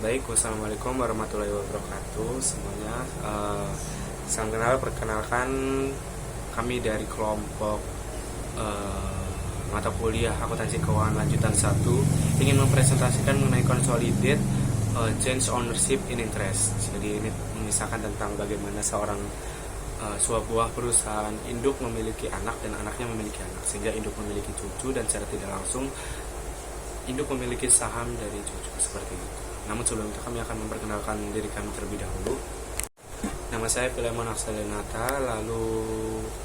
Baik, wassalamualaikum warahmatullahi wabarakatuh semuanya. Salam kenal, perkenalkan kami dari kelompok mata kuliah akuntansi keuangan lanjutan 1 ingin mempresentasikan mengenai consolidate change ownership in interest. Jadi ini mengisahkan tentang bagaimana sebuah perusahaan induk memiliki anak dan anaknya memiliki anak, sehingga induk memiliki cucu dan secara tidak langsung induk memiliki saham dari cucu, seperti itu. Namun sebelum itu kami akan memperkenalkan diri kami terlebih dahulu. Nama saya Filemon Aksalenata, lalu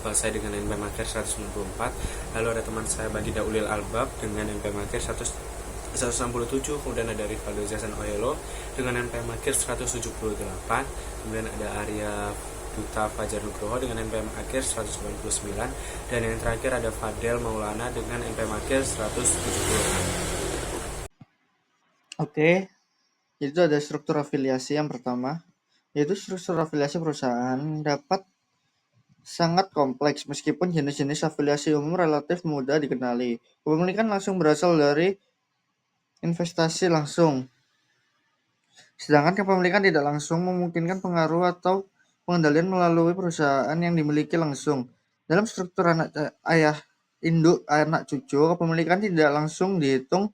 saya dengan NPM Akhir 194. Lalu ada teman saya Bagida Ulil Albab dengan NPM Akhir 167. Kemudian ada Rivaldo Zasan Oyelo dengan NPM Akhir 178. Kemudian ada Arya Duta Fajar Nugroho dengan NPM Akhir 199. Dan yang terakhir ada Fadel Maulana dengan NPM Akhir 176. Oke, itu ada struktur afiliasi yang pertama, yaitu struktur afiliasi perusahaan dapat sangat kompleks meskipun jenis-jenis afiliasi umum relatif mudah dikenali. Kepemilikan langsung berasal dari investasi langsung, sedangkan kepemilikan tidak langsung memungkinkan pengaruh atau pengendalian melalui perusahaan yang dimiliki langsung. Dalam struktur ayah, induk, anak, cucu, kepemilikan tidak langsung dihitung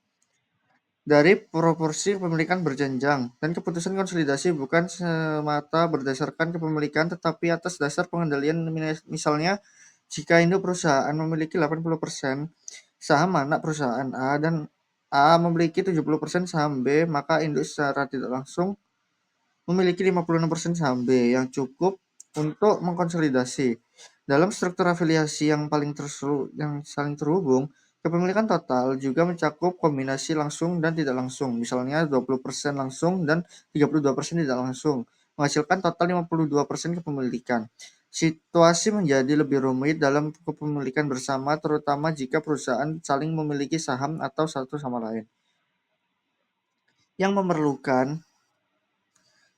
dari proporsi kepemilikan berjenjang, dan keputusan konsolidasi bukan semata berdasarkan kepemilikan tetapi atas dasar pengendalian. Misalnya, jika induk perusahaan memiliki 80% saham anak perusahaan A dan A memiliki 70% saham B, maka induk secara tidak langsung memiliki 56% saham B yang cukup untuk mengkonsolidasi. Dalam struktur afiliasi yang saling terhubung, kepemilikan total juga mencakup kombinasi langsung dan tidak langsung, misalnya 20% langsung dan 32% tidak langsung, menghasilkan total 52% kepemilikan. Situasi menjadi lebih rumit dalam kepemilikan bersama, terutama jika perusahaan saling memiliki saham atau satu sama lain, yang memerlukan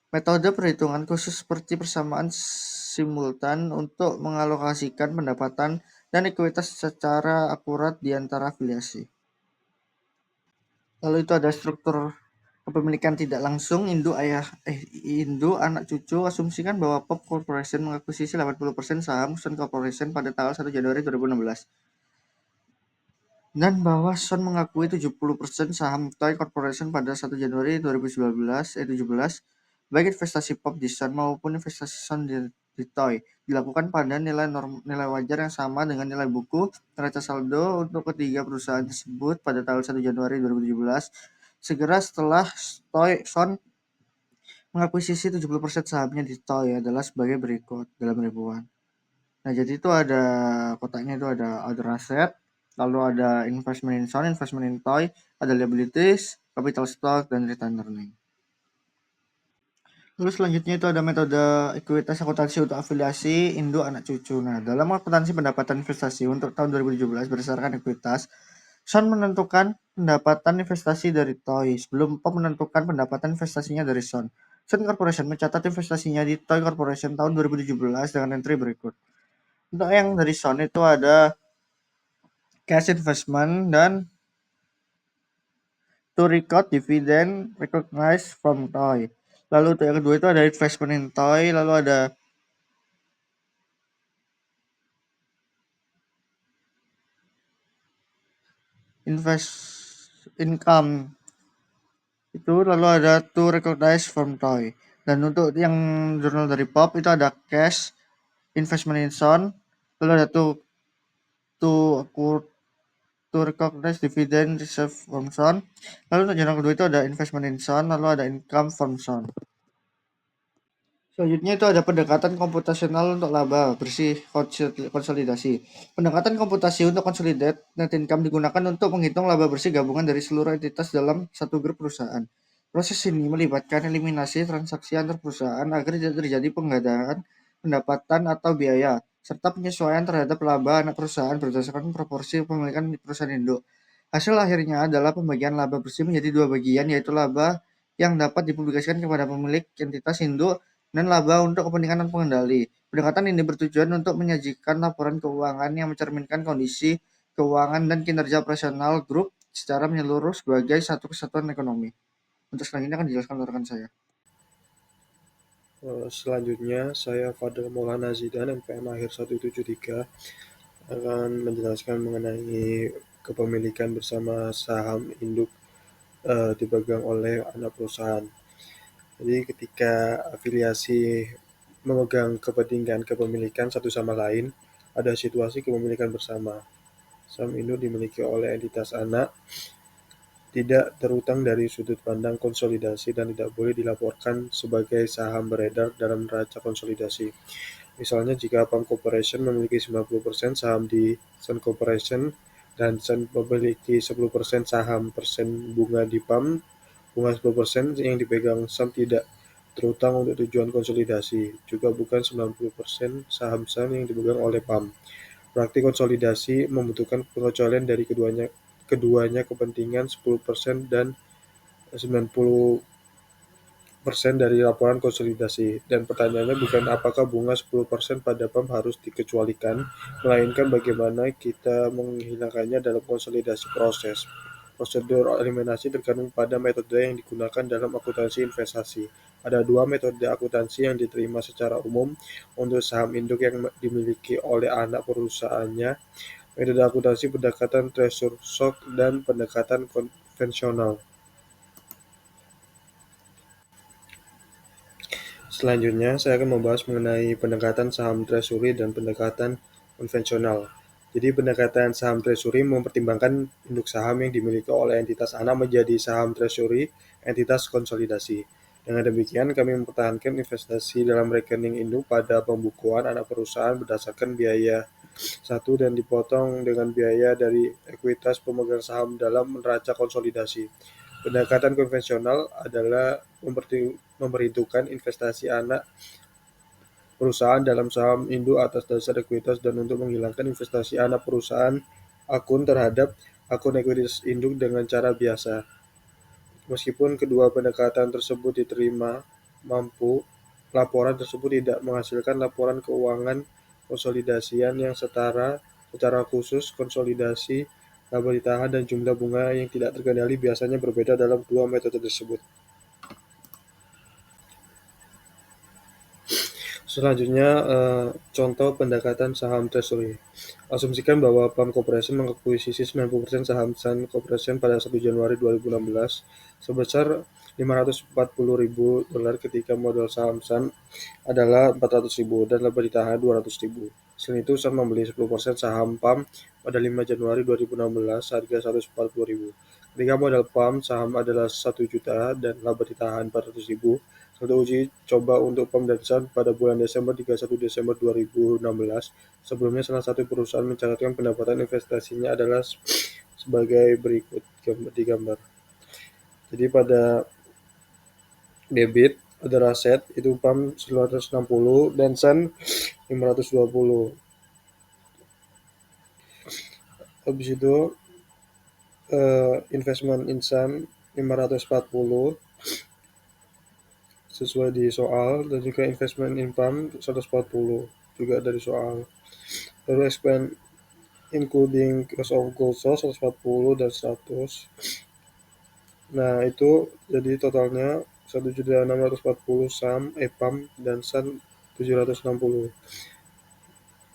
metode perhitungan khusus seperti persamaan simultan untuk mengalokasikan pendapatan dan ekuitas secara akurat di antara afiliasi. Lalu itu ada struktur kepemilikan tidak langsung, induk, anak, cucu. Asumsikan bahwa Pop Corporation mengakuisisi 80% saham Sun Corporation pada tanggal 1 Januari 2016. Dan bahwa Sun mengakui 70% saham Toy Corporation pada 1 Januari 2017, baik investasi Pop di Sun maupun investasi Sun di Toy dilakukan pada nilai wajar yang sama dengan nilai buku neraca saldo untuk ketiga perusahaan tersebut pada tanggal 1 Januari 2017, segera setelah Sun mengakuisisi 70% sahamnya di Toy adalah sebagai berikut dalam ribuan. Nah, jadi itu ada kotaknya, itu ada other asset, lalu ada investment in Sun, investment in Toy, ada liabilities, capital stock, dan return earning. Lalu selanjutnya itu ada metode ekuitas akuntansi untuk afiliasi induk anak cucu. Nah, dalam akuntansi pendapatan investasi untuk tahun 2017 berdasarkan ekuitas, Sun menentukan pendapatan investasi dari Toy sebelum Pop menentukan pendapatan investasinya dari Sun. Sun Corporation mencatat investasinya di Toy Corporation tahun 2017 dengan entry berikut. Untuk yang dari Sun itu ada cash investment dan to record dividend recognized from Toy. Lalu untuk yang kedua itu ada investment in Toy, lalu ada invest income itu, lalu ada to recognize from Toy. Dan untuk yang jurnal dari Pop itu ada cash investment in Sun, lalu ada to recognize dividend reserve from Sun. Lalu untuk jurnal kedua itu ada investment in Sun, lalu ada income from Sun. Selanjutnya itu ada pendekatan komputasional untuk laba bersih konsolidasi. Pendekatan komputasi untuk consolidate net income digunakan untuk menghitung laba bersih gabungan dari seluruh entitas dalam satu grup perusahaan. Proses ini melibatkan eliminasi transaksi antar perusahaan agar tidak terjadi penggandaan pendapatan atau biaya, serta penyesuaian terhadap laba anak perusahaan berdasarkan proporsi kepemilikan di perusahaan induk. Hasil akhirnya adalah pembagian laba bersih menjadi dua bagian, yaitu laba yang dapat dipublikasikan kepada pemilik entitas induk dan laba untuk kepentingan dan pengendali. Pendekatan ini bertujuan untuk menyajikan laporan keuangan yang mencerminkan kondisi keuangan dan kinerja operasional grup secara menyeluruh sebagai satu kesatuan ekonomi. Untuk selanjutnya akan dijelaskan oleh rekan saya. Selanjutnya, saya Fadil Maulana Zidan, MPM akhir 173, akan menjelaskan mengenai kepemilikan bersama saham induk dipegang oleh anak perusahaan. Jadi ketika afiliasi memegang kepentingan kepemilikan satu sama lain, ada situasi kepemilikan bersama. Saham induk dimiliki oleh entitas anak, tidak terutang dari sudut pandang konsolidasi dan tidak boleh dilaporkan sebagai saham beredar dalam neraca konsolidasi. Misalnya jika PAM Corporation memiliki 90% saham di Sun Corporation dan Sun memiliki 10% saham persen bunga di PAM, bunga 10% yang dipegang Sun tidak terutang untuk tujuan konsolidasi, juga bukan 90% saham Sun yang dipegang oleh PAM. Praktik konsolidasi membutuhkan pengecualian dari keduanya kepentingan 10% dan 90% dari laporan konsolidasi. Dan pertanyaannya bukan apakah bunga 10% pada PAM harus dikecualikan, melainkan bagaimana kita menghilangkannya dalam konsolidasi proses. Prosedur eliminasi tergantung pada metode yang digunakan dalam akuntansi investasi. Ada dua metode akuntansi yang diterima secara umum untuk saham induk yang dimiliki oleh anak perusahaannya. Metode akuntansi pendekatan treasure shock dan pendekatan konvensional. Selanjutnya, saya akan membahas mengenai pendekatan saham treasury dan pendekatan konvensional. Jadi, pendekatan saham treasury mempertimbangkan induk saham yang dimiliki oleh entitas anak menjadi saham treasury entitas konsolidasi. Dengan demikian, kami mempertahankan investasi dalam rekening induk pada pembukuan anak perusahaan berdasarkan biaya satu dan dipotong dengan biaya dari ekuitas pemegang saham dalam neraca konsolidasi. Pendekatan konvensional adalah memperhitungkan investasi anak perusahaan dalam saham induk atas dasar ekuitas dan untuk menghilangkan investasi anak perusahaan akun terhadap akun ekuitas induk dengan cara biasa. Meskipun kedua pendekatan tersebut diterima mampu, laporan tersebut tidak menghasilkan laporan keuangan konsolidasian yang setara. Secara khusus, konsolidasi laba ditahan dan jumlah bunga yang tidak terkendali biasanya berbeda dalam dua metode tersebut. Selanjutnya, contoh pendekatan saham treasury. Asumsikan bahwa PAM Corporation mengakuisisi 90% saham Sun Corporation pada 1 Januari 2016 sebesar $540.000 ketika modal saham Sun adalah $400.000 dan laba ditahan $200.000. Selain itu, Sun membeli 10% saham PAM pada 5 Januari 2016 harga $140.000. Ketika modal PAM saham adalah 1 juta dan laba ditahan $400.000, satu uji coba untuk PAM dan Sun pada bulan Desember 31 Desember 2016. Sebelumnya, salah satu perusahaan mencatatkan pendapatan investasinya adalah sebagai berikut di gambar. Jadi pada debit ada aset itu PAM 960 dan Sun 520. Habis itu investment in Sun 540 sesuai di soal, dan juga investment in PAM 140 juga dari soal. Lalu expand including cost of goods sold 140 dan 100. Nah, itu jadi totalnya 1.640 PAM dan Sun 760.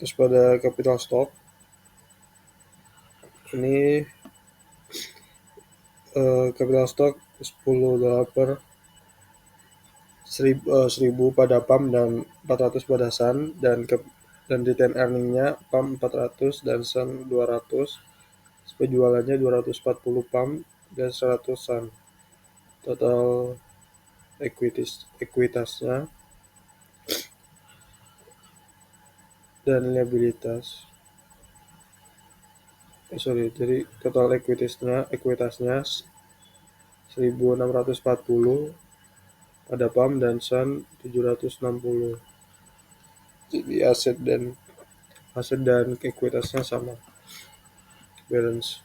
Terus pada capital stock ini capital stock 10 $ per 1000 pada PAM dan 400 pada Sun, dan return earning-nya PAM 400 dan Sun 200. Penjualannya 240 PAM dan 100 Sun. Total ekuitasnya dan liabilitas. Jadi total ekuitasnya 1640 pada PAM dan Sun 760. Jadi aset dan ekuitasnya sama. Balance.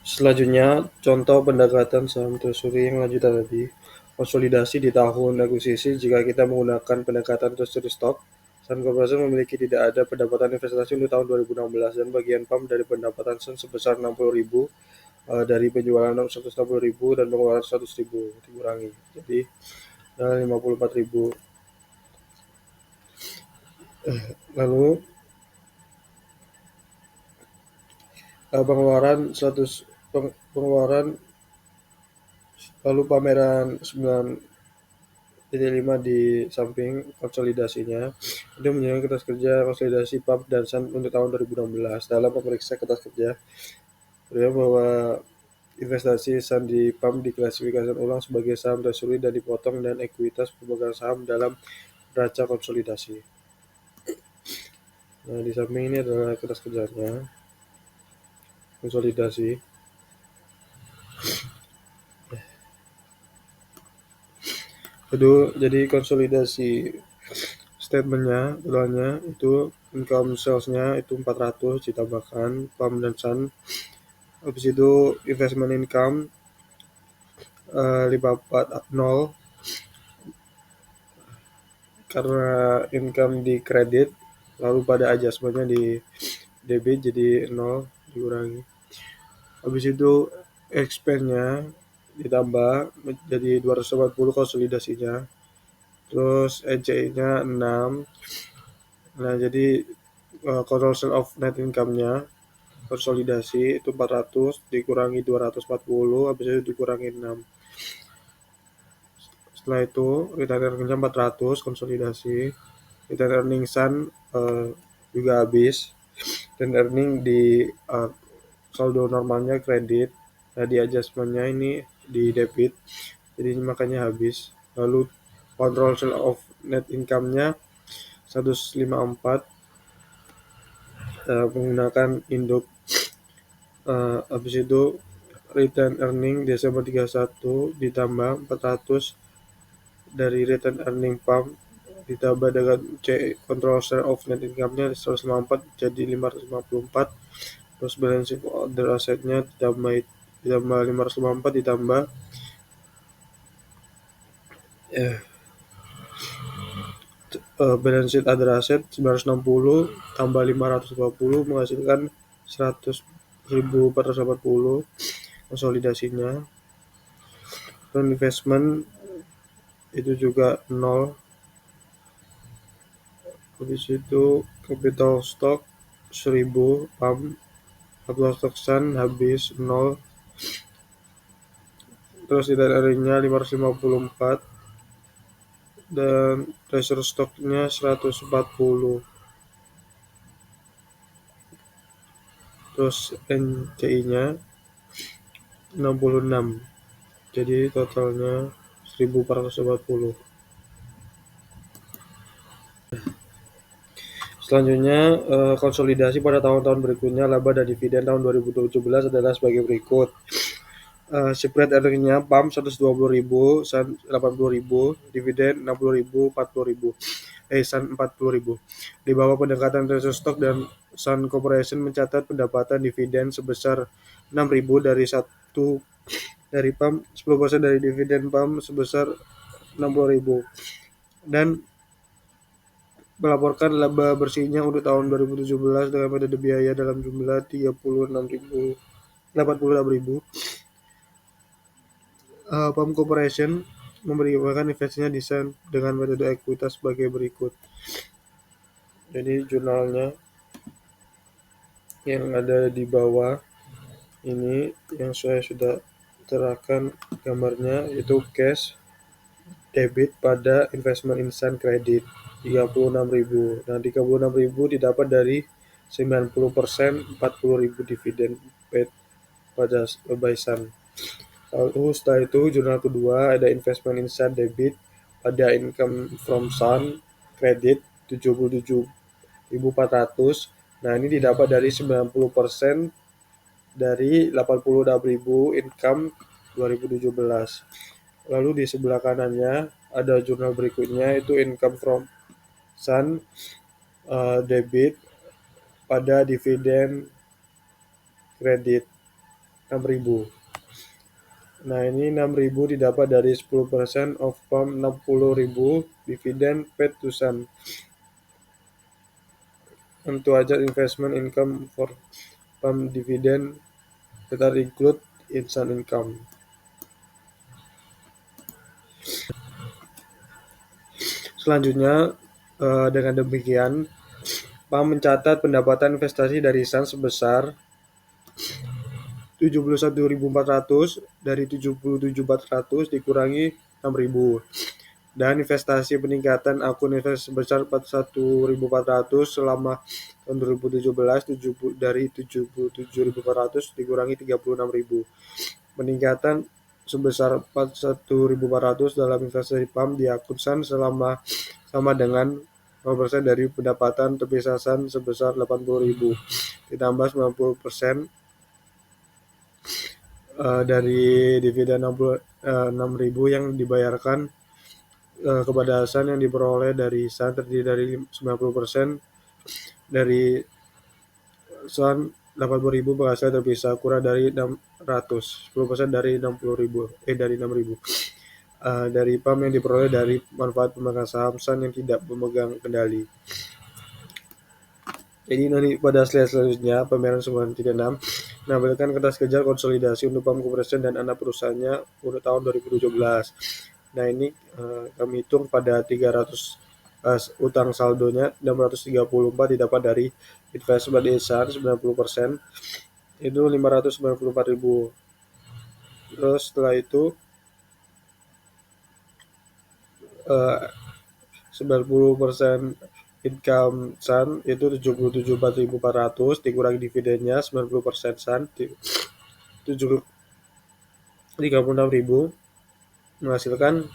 Selanjutnya, contoh pendekatan saham treasury yang lanjutan tadi. Konsolidasi di tahun akuisisi jika kita menggunakan pendekatan treasury stock. Sun Corporation memiliki tidak ada pendapatan investasi untuk tahun 2016 dan bagian PAM dari pendapatan Sun sebesar 60.000 dari penjualan 160.000 dan pengeluaran 100.000 dikurangi. Jadi 54.000. Lalu pengeluaran 100 pengeluaran lalu pameran 9.5 di samping konsolidasinya itu menyebutkan kertas kerja konsolidasi PAM dan SAN untuk tahun 2016. Dalam memeriksa kertas kerja, beliau bahwa investasi SAN di PAM diklasifikasikan ulang sebagai saham treasury dan dipotong dan ekuitas pemegang saham dalam neraca konsolidasi. Nah, di samping ini adalah kertas kerjanya konsolidasi. Itu jadi konsolidasi statementnya totalnya itu income salesnya itu 400 ditambahkan PAM dan SAN. Habis itu investment income 540 karena income di kredit, lalu pada adjustmentnya di debit jadi 0 dikurangi. Habis itu expense-nya ditambah jadi 240 konsolidasinya. Terus NCI-nya 6. Nah, jadi conversion of net income-nya konsolidasi itu 400 dikurangi 240, habis itu dikurangi 6. Setelah itu return earning-nya 400 konsolidasi. Return earning SAN juga habis. Dan earning di saldo normalnya kredit. Nah, di adjustment-nya ini di debit. Jadi makanya habis. Lalu control of net income-nya 154 menggunakan induk. Habis itu return earning Desember 31 ditambah 400 dari return earning PAM ditambah dengan control share of net income-nya 154 jadi 554. Terus balance sheet other asset-nya ditambah 554 ditambah balance sheet other asset 960 tambah 520 menghasilkan 100.480 konsolidasinya. Dan investment itu juga 0. Habis itu capital stock 1000 PAM, capital stock SAN habis 0. Terus return earning-nya 554 dan treasury stock-nya 140. Terus NCI-nya 66. Jadi totalnya 1440. Selanjutnya konsolidasi pada tahun-tahun berikutnya laba dan dividen tahun 2017 adalah sebagai berikut. Spread earning-nya PAM 120.000, SAN 80.000, dividen 60.000, 40.000. SAN 40.000. Di bawah pendekatan treasury stock dan Sun Corporation mencatat pendapatan dividen sebesar 6.000 dari PAM, 10% dari dividen PAM sebesar 60.000 dan melaporkan laba bersihnya untuk tahun 2017 dengan metode biaya dalam jumlah 86.000. PAM Corporation memberikan investasinya desain dengan metode ekuitas sebagai berikut. Jadi jurnalnya yang ada di bawah ini yang saya sudah terapkan gambarnya itu cash debit pada investment insan kredit 36.000. Nah, 36.000 didapat dari 90% 40.000 dividen paid pada by Sun. Lalu setelah itu jurnal kedua ada investment insan debit pada income from Sun kredit 77.400. Nah, ini didapat dari 90% dari 86.000 income 2017. Lalu di sebelah kanannya ada jurnal berikutnya itu income from Sun debit pada dividen kredit 6.000. Nah, ini 6.000 didapat dari 10% of PAM 60.000 dividen paid to Sun. Untuk aja investment income for PAM dividend that are include instant income. Selanjutnya, dengan demikian, PAM mencatat pendapatan investasi dari Sun sebesar 71.400 dari 77.400 dikurangi 6.000, dan investasi peningkatan akun investasi sebesar 41.400 selama tahun 2017 dari 77.400 dikurangi 36.000. Peningkatan sebesar 41.400 dalam investasi PAM di akun Sun sama dengan 0% dari pendapatan terpisah Sun sebesar 80.000 ditambah 90% dari dividen 6.000 yang dibayarkan kepada Sun yang diperoleh dari Sun terdiri dari 90% dari Sun 80.000 berhasil terpisah kurang dari 600, 10% dari 60.000 dari 6.000 dari PAM yang diperoleh dari manfaat pemegang saham Sun yang tidak memegang kendali. Jadi nanti pada slide selanjutnya pameran 936 menampilkan kertas kerja konsolidasi untuk PAM Corporation dan anak perusahaannya untuk tahun 2017. Nah ini kami hitung pada 300 utang saldonya 634 didapat dari investment in Sun 90% itu 594.000. Terus setelah itu 90% income Sun itu 77.400 dikurangi dividennya 90% Sun 36.000 menghasilkan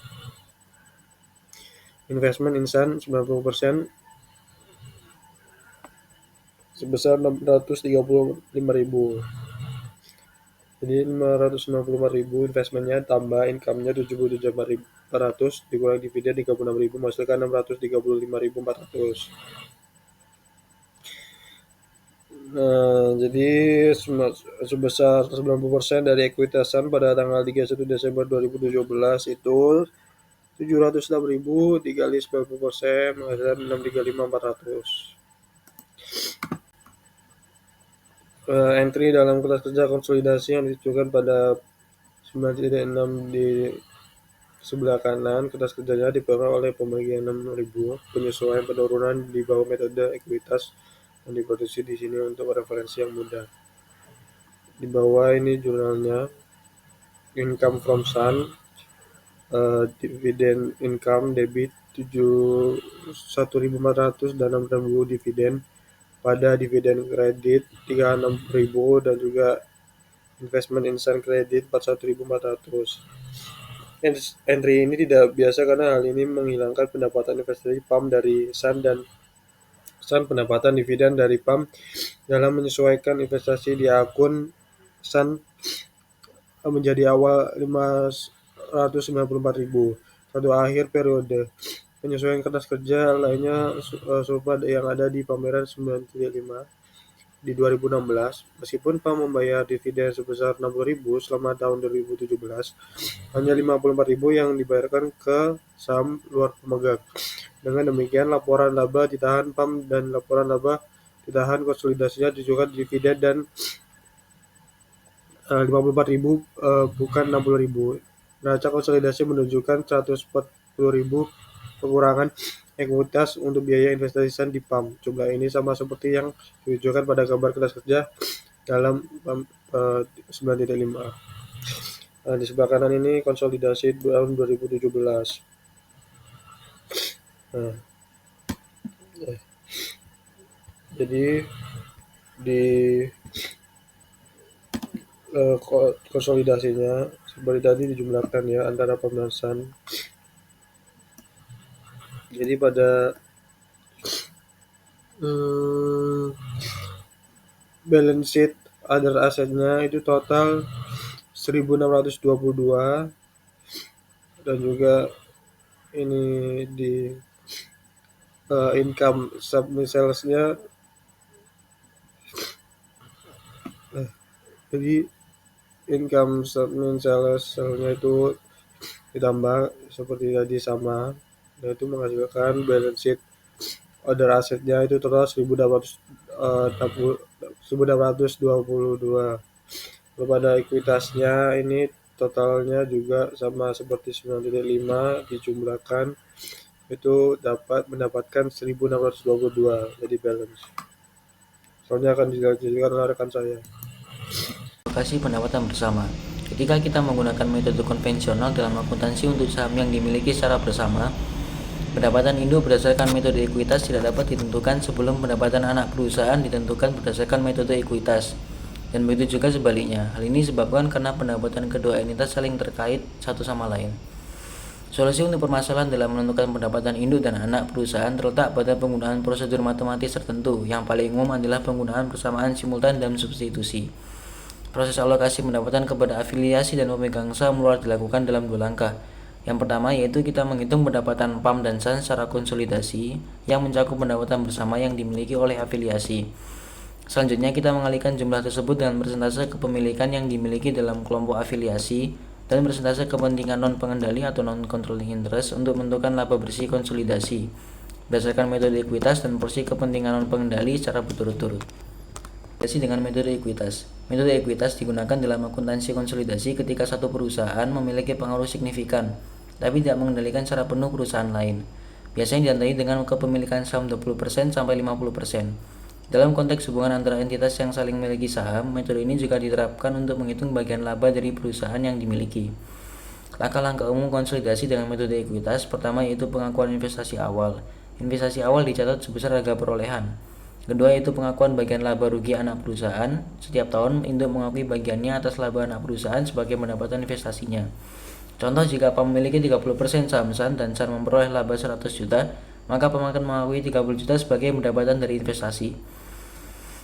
investment in Sun 90% sebesar 635.000. Jadi 594.000 investmentnya tambah income-nya 77.400 dikurangi dividen 36.000 menghasilkan 635.400. Nah, jadi sebesar 90% dari ekuitas Sun pada tanggal 31 Desember 2017 itu 706.000 dikali 90% menghasilkan 635.400. Entry dalam kertas kerja konsolidasi yang ditujukan pada 9.6 di sebelah kanan kertas kerjanya dipegang oleh pembagian 6.000 penyesuaian penurunan di bawah metode ekuitas yang diproduksi di sini untuk referensi yang mudah. Di bawah ini jurnalnya, income from Sun, dividend income debit 1.400 dan 6.000 dividen pada dividen kredit 36.000 dan juga investment in Sun kredit 41.400. Entry ini tidak biasa karena hal ini menghilangkan pendapatan investasi PAM dari Sun dan Sun pendapatan dividen dari PAM dalam menyesuaikan investasi di akun Sun menjadi awal 594.000 satu akhir periode. Penyesuaian kertas kerja lainnya serupa yang ada di pameran 9.5 di 2016. Meskipun PAM membayar dividen sebesar 60.000 selama tahun 2017, hanya 54.000 yang dibayarkan ke saham luar pemegang. Dengan demikian, laporan laba ditahan PAM dan laporan laba ditahan konsolidasinya ditujukan dividen dan 54.000 bukan 60.000. Neraca konsolidasi menunjukkan 140.000 pengurangan ekuitas untuk biaya investasi Sun di PAM. Jumlah ini sama seperti yang ditunjukkan pada gambar kertas kerja dalam 9.5. Di sebelah kanan ini konsolidasi tahun 2017. Jadi di konsolidasinya seperti tadi dijumlahkan ya antara PAM dan Sun. Jadi pada balance sheet other assetnya itu total 1.622 dan juga ini di income sub-sales-nya jadi income sub-sales-nya itu ditambah seperti tadi sama, dan itu menghasilkan balance sheet other asset-nya itu total 1.622. Lalu pada ekuitasnya ini totalnya juga sama seperti 9.5 dijumlahkan itu dapat mendapatkan 1622, jadi balance. Soalnya akan dijelaskan oleh rekan saya. Alokasi pendapatan bersama. Ketika kita menggunakan metode konvensional dalam akuntansi untuk saham yang dimiliki secara bersama, pendapatan induk berdasarkan metode ekuitas tidak dapat ditentukan sebelum pendapatan anak perusahaan ditentukan berdasarkan metode ekuitas. Dan begitu juga sebaliknya. Hal ini disebabkan karena pendapatan kedua entitas saling terkait satu sama lain. Solusi untuk permasalahan dalam menentukan pendapatan induk dan anak perusahaan terletak pada penggunaan prosedur matematis tertentu. Yang paling umum adalah penggunaan persamaan simultan dan substitusi. Proses alokasi pendapatan kepada afiliasi dan pemegang saham luar dilakukan dalam 2 langkah. Yang pertama yaitu kita menghitung pendapatan PAM dan SAN secara konsolidasi yang mencakup pendapatan bersama yang dimiliki oleh afiliasi. Selanjutnya kita mengalihkan jumlah tersebut dengan persentase kepemilikan yang dimiliki dalam kelompok afiliasi dan persentase kepentingan non-pengendali atau non-controlling interest untuk menentukan laba bersih konsolidasi berdasarkan metode ekuitas dan porsi kepentingan non-pengendali secara berturut-turut. Dengan metode ekuitas. Metode ekuitas digunakan dalam akuntansi konsolidasi ketika satu perusahaan memiliki pengaruh signifikan, tapi tidak mengendalikan secara penuh perusahaan lain. Biasanya ditandai dengan kepemilikan saham 20% sampai 50%. Dalam konteks hubungan antara entitas yang saling memiliki saham, metode ini juga diterapkan untuk menghitung bagian laba dari perusahaan yang dimiliki. Langkah-langkah umum konsolidasi dengan metode ekuitas. Pertama yaitu pengakuan investasi awal. Investasi awal dicatat sebesar harga perolehan. Kedua yaitu pengakuan bagian laba rugi anak perusahaan. Setiap tahun induk mengakui bagiannya atas laba anak perusahaan sebagai pendapatan investasinya. Contoh, jika PAM memiliki 30% saham SAN dan SAN memperoleh laba 100 juta, maka PAM akan mengakui 30 juta sebagai pendapatan dari investasi.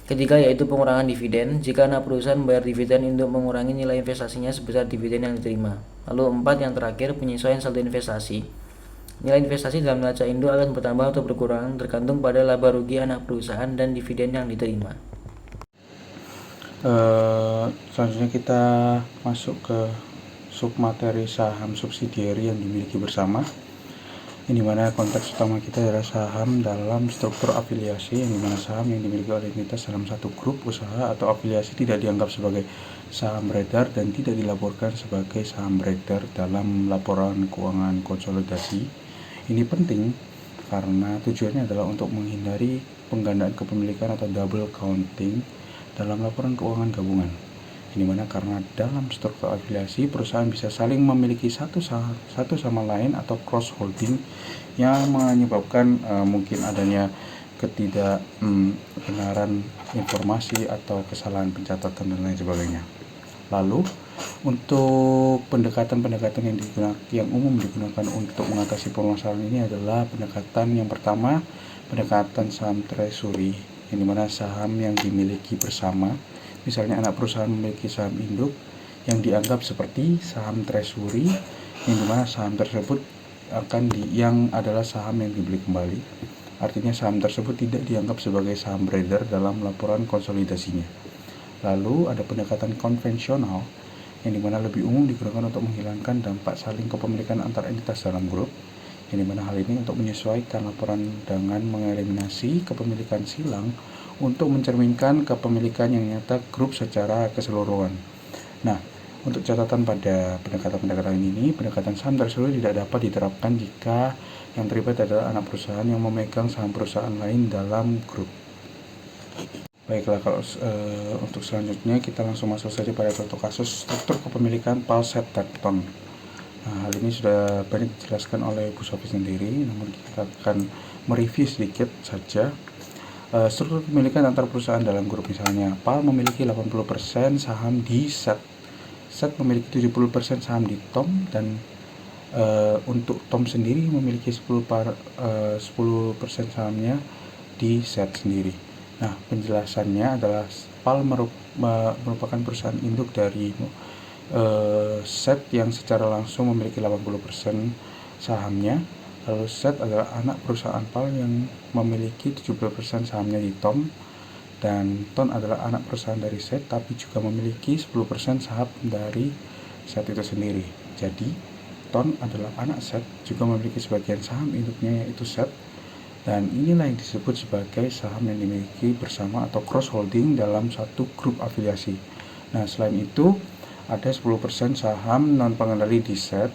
Ketiga yaitu pengurangan dividen. Jika anak perusahaan membayar dividen, induk mengurangi nilai investasinya sebesar dividen yang diterima. Lalu 4 yang terakhir, penyesuaian saldo investasi. Nilai investasi dalam neraca induk akan bertambah atau berkurang tergantung pada laba rugi anak perusahaan dan dividen yang diterima. Selanjutnya kita masuk ke submateri saham subsidiary yang dimiliki bersama. Ini dimana konteks utama kita adalah saham dalam struktur afiliasi, yang dimana saham yang dimiliki oleh entitas dalam satu grup usaha atau afiliasi tidak dianggap sebagai saham beredar dan tidak dilaporkan sebagai saham beredar dalam laporan keuangan konsolidasi. Ini penting karena tujuannya adalah untuk menghindari penggandaan kepemilikan atau double counting dalam laporan keuangan gabungan. Ini mana karena dalam struktur afiliasi perusahaan bisa saling memiliki satu sama lain atau cross holding yang menyebabkan mungkin adanya ketidakbenaran informasi atau kesalahan pencatatan dan lain sebagainya. Lalu untuk pendekatan-pendekatan yang umum digunakan untuk mengatasi permasalahan ini adalah pendekatan yang pertama, pendekatan saham treasury, yang dimana saham yang dimiliki bersama. Misalnya anak perusahaan memiliki saham induk yang dianggap seperti saham treasury, yang dimana saham tersebut yang adalah saham yang dibeli kembali. Artinya saham tersebut tidak dianggap sebagai saham beredar dalam laporan konsolidasinya. Lalu ada pendekatan konvensional yang dimana lebih umum digunakan untuk menghilangkan dampak saling kepemilikan antar entitas dalam grup, yang dimana hal ini untuk menyesuaikan laporan dengan mengeliminasi kepemilikan silang untuk mencerminkan kepemilikan yang nyata grup secara keseluruhan. Nah, untuk catatan pada pendekatan-pendekatan ini, pendekatan saham treasury tidak dapat diterapkan jika yang terlibat adalah anak perusahaan yang memegang saham perusahaan lain dalam grup. Baiklah, kalau untuk selanjutnya kita langsung masuk saja pada contoh kasus struktur kepemilikan Palset Tekton. Nah, hal ini sudah banyak dijelaskan oleh Bu Sofi sendiri, namun kita akan mereview sedikit saja. Struktur kepemilikan antar perusahaan dalam grup, misalnya PAL memiliki 80% saham di SET, SET memiliki 70% saham di TOM, dan untuk TOM sendiri memiliki 10% sahamnya di SET sendiri. Nah, penjelasannya adalah PAL merupakan perusahaan induk dari SET yang secara langsung memiliki 80% sahamnya. Lalu SET adalah anak perusahaan PAL yang memiliki 70% sahamnya di TOM, dan TON adalah anak perusahaan dari SET tapi juga memiliki 10% saham dari SET itu sendiri. Jadi TON adalah anak SET, juga memiliki sebagian saham induknya yaitu SET, dan inilah yang disebut sebagai saham yang dimiliki bersama atau cross holding dalam satu grup afiliasi. Nah, selain itu ada 10% saham non pengendali di SET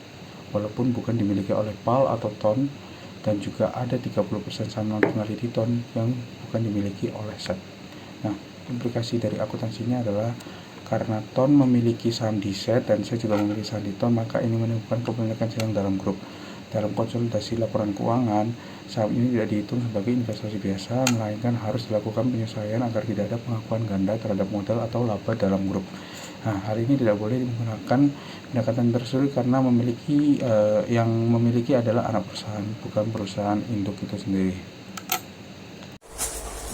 walaupun bukan dimiliki oleh PAL atau TON, dan juga ada 30% saham non pengendali di TON yang bukan dimiliki oleh SET. Nah, implikasi dari akuntansinya adalah karena TON memiliki saham di SET dan SET juga memiliki saham di TON, maka ini menimbulkan kepemilikan silang dalam grup. Dalam konsolidasi laporan keuangan, saham ini tidak dihitung sebagai investasi biasa, melainkan harus dilakukan penyesuaian agar tidak ada pengakuan ganda terhadap modal atau laba dalam grup. Nah, hal ini tidak boleh menggunakan pendekatan tersebut karena yang memiliki adalah anak perusahaan, bukan perusahaan induk itu sendiri.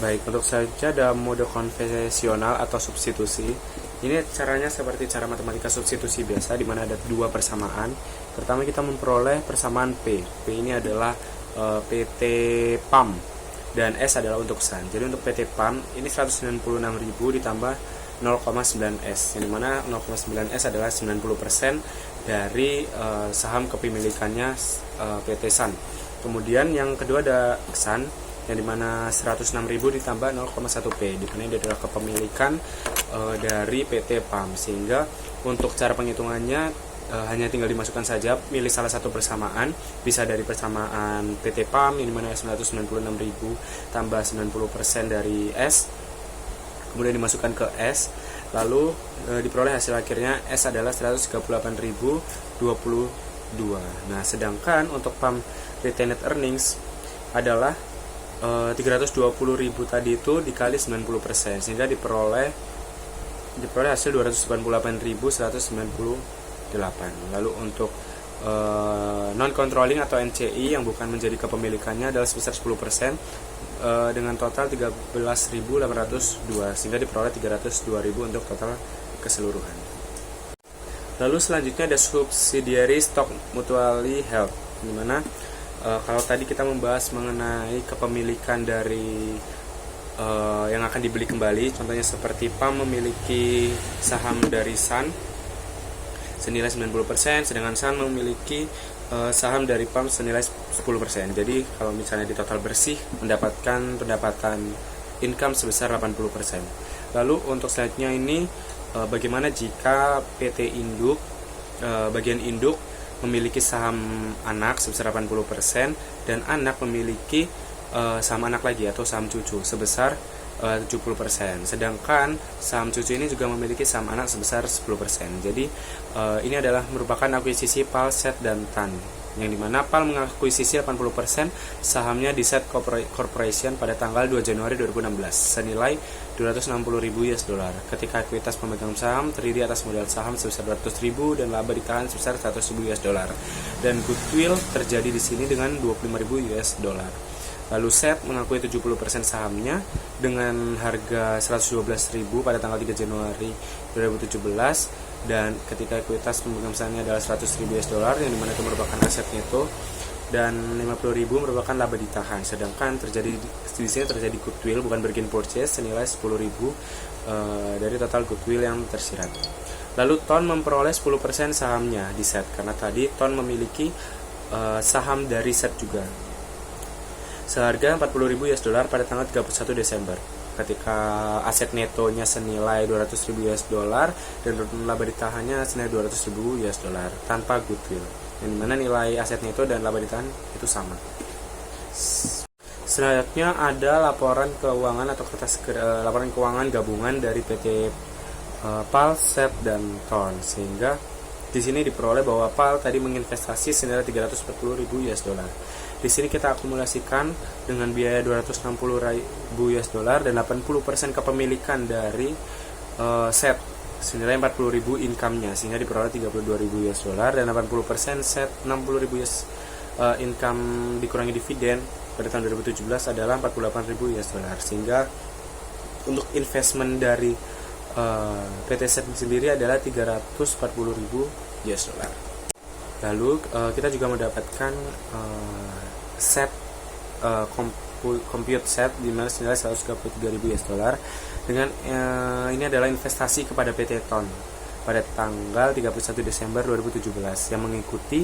Baik, untuk selanjutnya ada mode konvensional atau substitusi. Ini caranya seperti cara matematika substitusi biasa, di mana ada dua persamaan. Pertama kita memperoleh persamaan P. P ini adalah PT PAM dan S adalah untuk SAN. Jadi untuk PT PAM ini 196.000 ditambah 0,9S, yang dimana 0,9S adalah 90% dari saham kepemilikannya PT SAN. Kemudian yang kedua ada SAN, yang dimana 106.000 ditambah 0,1P, dimana ini adalah kepemilikan dari PT PAM, sehingga untuk cara penghitungannya hanya tinggal dimasukkan saja, pilih salah satu persamaan, bisa dari persamaan PT PAM yang dimana 196.000 tambah 90% dari S, kemudian dimasukkan ke S, lalu diperoleh hasil akhirnya S adalah 138.022. Nah, sedangkan untuk PAM retained earnings adalah 320.000 tadi itu dikali 90%, sehingga diperoleh hasil 288.198. Lalu untuk non controlling atau NCI yang bukan menjadi kepemilikannya adalah sebesar 10%, dengan total 13.802, sehingga diperoleh 302.000 untuk total keseluruhan. Lalu selanjutnya ada subsidiary stock mutually held, dimana kalau tadi kita membahas mengenai kepemilikan dari yang akan dibeli kembali, contohnya seperti PAM memiliki saham dari SAN senilai 90%, sedangkan SAN memiliki saham dari PAM senilai 10%. Jadi kalau misalnya di total bersih mendapatkan pendapatan income sebesar 80%. Lalu untuk selanjutnya ini bagaimana jika PT induk, bagian induk memiliki saham anak sebesar 80% dan anak memiliki saham anak lagi atau saham cucu sebesar 70%. Sedangkan saham cucu ini juga memiliki saham anak sebesar 10%. Jadi ini adalah merupakan akuisisi PAL, SET, dan TAN, yang dimana PAL mengakuisisi 80% sahamnya di SET Corporation pada tanggal 2 Januari 2016 senilai 260.000 US dollar. Ketika ekuitas pemegang saham terdiri atas modal saham sebesar 200.000 dan laba ditahan sebesar 100.000 US dollar. Dan goodwill terjadi di sini dengan 25.000 US dollar. Lalu SET mengakui 70% sahamnya dengan harga 112.000 pada tanggal 3 Januari 2017, dan ketika ekuitas pemegang sahamnya adalah 100.000 US dollar, yang dimana itu merupakan aset neto, dan 50.000 merupakan laba ditahan. Sedangkan di sini terjadi goodwill bukan bargain purchase senilai 10.000 dari total goodwill yang tersirat. Lalu TON memperoleh 10% sahamnya di SET, karena tadi TON memiliki saham dari SET juga seharga 40.000 US dollar pada tanggal 31 Desember. Ketika aset netonya senilai 200.000 US dollar dan laba ditahannya senilai 200.000 US dollar tanpa goodwill, yang dimana nilai aset neto dan laba ditahan itu sama. Selanjutnya ada laporan keuangan atau laporan keuangan gabungan dari PT PAL, SET, dan TON, sehingga di sini diperoleh bahwa PAL tadi menginvestasi senilai 340.000 US dollar. Di sini kita akumulasikan dengan biaya 260.000 US dollar dan 80% kepemilikan dari SET senilai 40.000 income-nya, sehingga diperoleh 32.000 US dollar, dan 80% SET 60.000 US income dikurangi dividen pada tahun 2017 adalah 48.000 US dollar, sehingga untuk investment dari PT SET sendiri adalah 340.000 US dollar. Lalu kita juga mendapatkan SET compute SET di mana senilai 133.000 US dollar dengan ini adalah investasi kepada PT TON pada tanggal 31 Desember 2017 yang mengikuti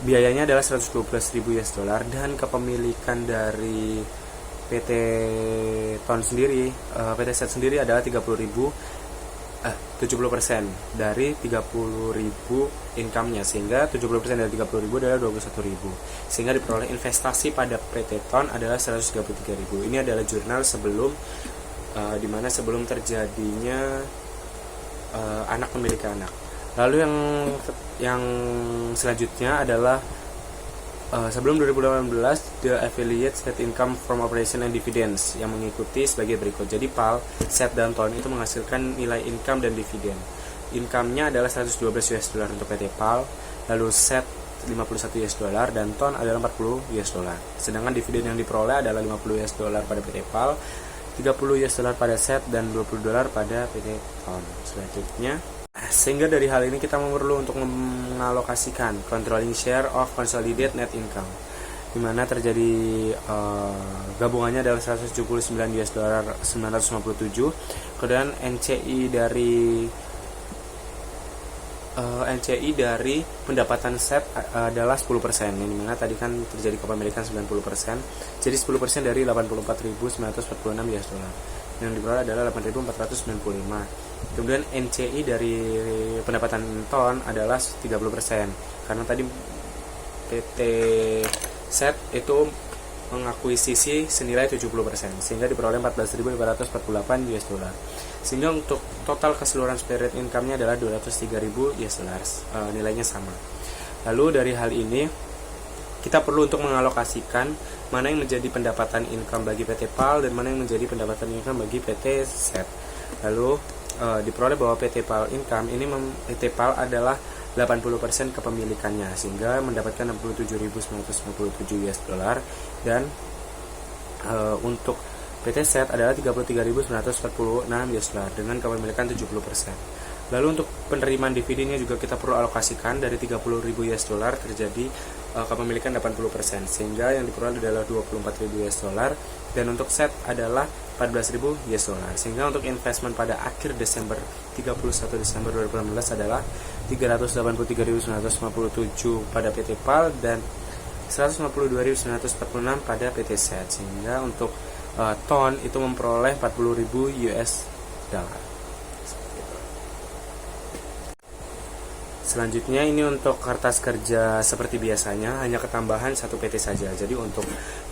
biayanya adalah 112.000 US dollar, dan kepemilikan dari PT TON sendiri, PT SET sendiri adalah 30.000 70% dari 30.000 income-nya, sehingga 70% dari 30.000 adalah 21.000, sehingga diperoleh investasi pada PT TON adalah 133.000. Ini adalah jurnal sebelum dimana sebelum terjadinya anak memiliki anak. Lalu yang selanjutnya adalah sebelum 2018, the affiliates net income from operation and dividends yang mengikuti sebagai berikut. Jadi PAL, SET, dan TON itu menghasilkan nilai income dan dividen. Income-nya adalah 112 US dollar untuk PT PAL, lalu SET 51 US dollar, dan TON adalah 40 US dollar. Sedangkan dividen yang diperoleh adalah 50 US dollar pada PT PAL, 30 US dollar pada SET, dan 20 dolar pada PT TON. Selanjutnya, sehingga dari hal ini kita perlu untuk mengalokasikan controlling share of consolidated net income, di mana terjadi gabungannya adalah 179 US dollar 957. Kemudian NCI dari pendapatan SET adalah 10%, yang dimana tadi kan terjadi kepemilikan 90%, jadi 10% dari 84.946 US dollar. Yang diperoleh adalah 8.495. Kemudian NCI dari pendapatan TON adalah 30%, karena tadi PT SET itu mengakuisisi senilai 70%, sehingga diperoleh 14.548 US dollar. Sehingga untuk total keseluruhan spirit income-nya adalah 203.000 US dollar, nilainya sama. Lalu dari hal ini kita perlu untuk mengalokasikan mana yang menjadi pendapatan income bagi PT PAL dan mana yang menjadi pendapatan income bagi PT SET. Lalu diperoleh bahwa PT PAL income ini PT PAL adalah 80% kepemilikannya, sehingga mendapatkan 67.957 US dollar, dan untuk PT SET adalah 33.946 US dollar dengan kepemilikan 70%. Lalu untuk penerimaan dividennya juga kita perlu alokasikan. Dari 30.000 US dollar terjadi kepemilikan 80%, sehingga yang diperoleh adalah 24.000 US dollar, dan untuk SET adalah 14.000 US dollar. Sehingga untuk investment pada akhir Desember 31 Desember 2018 adalah 383.957 pada PT PAL dan 152.946 pada PT SET, sehingga untuk TON itu memperoleh 40.000 US dollar. Selanjutnya ini untuk kertas kerja seperti biasanya, hanya ketambahan satu PT saja. Jadi untuk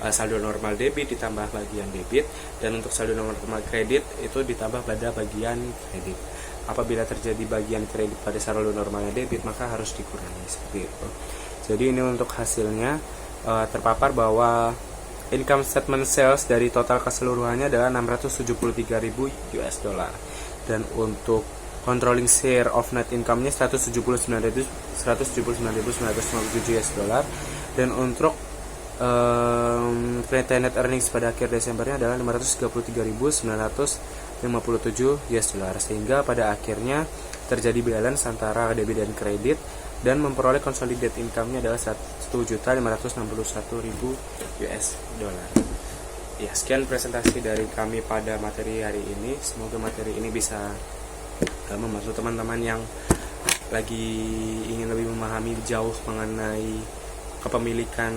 saldo normal debit ditambah bagian debit, dan untuk saldo normal kredit itu ditambah pada bagian kredit. Apabila terjadi bagian kredit pada saldo normalnya debit, maka harus dikurangi seperti itu. Jadi ini untuk hasilnya terpapar bahwa income statement sales dari total keseluruhannya adalah 673.000 US dollar, dan untuk controlling share of net income-nya 179.957 US dollar, dan untuk net earnings pada akhir Desembernya adalah 533.957 US dollar, sehingga pada akhirnya terjadi balance antara debit dan kredit, dan memperoleh consolidated income-nya adalah 1.561.000 US dollar. Ya, sekian presentasi dari kami pada materi hari ini. Semoga materi ini bisa membantu teman-teman yang lagi ingin lebih memahami jauh mengenai kepemilikan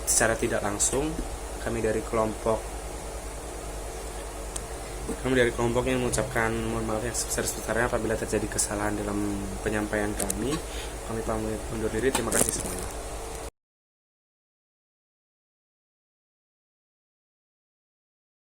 secara tidak langsung. Kami dari kelompok yang mengucapkan mohon maaf yang sebesar-besarnya apabila terjadi kesalahan dalam penyampaian kami. Kami pamit undur diri. Terima kasih semuanya.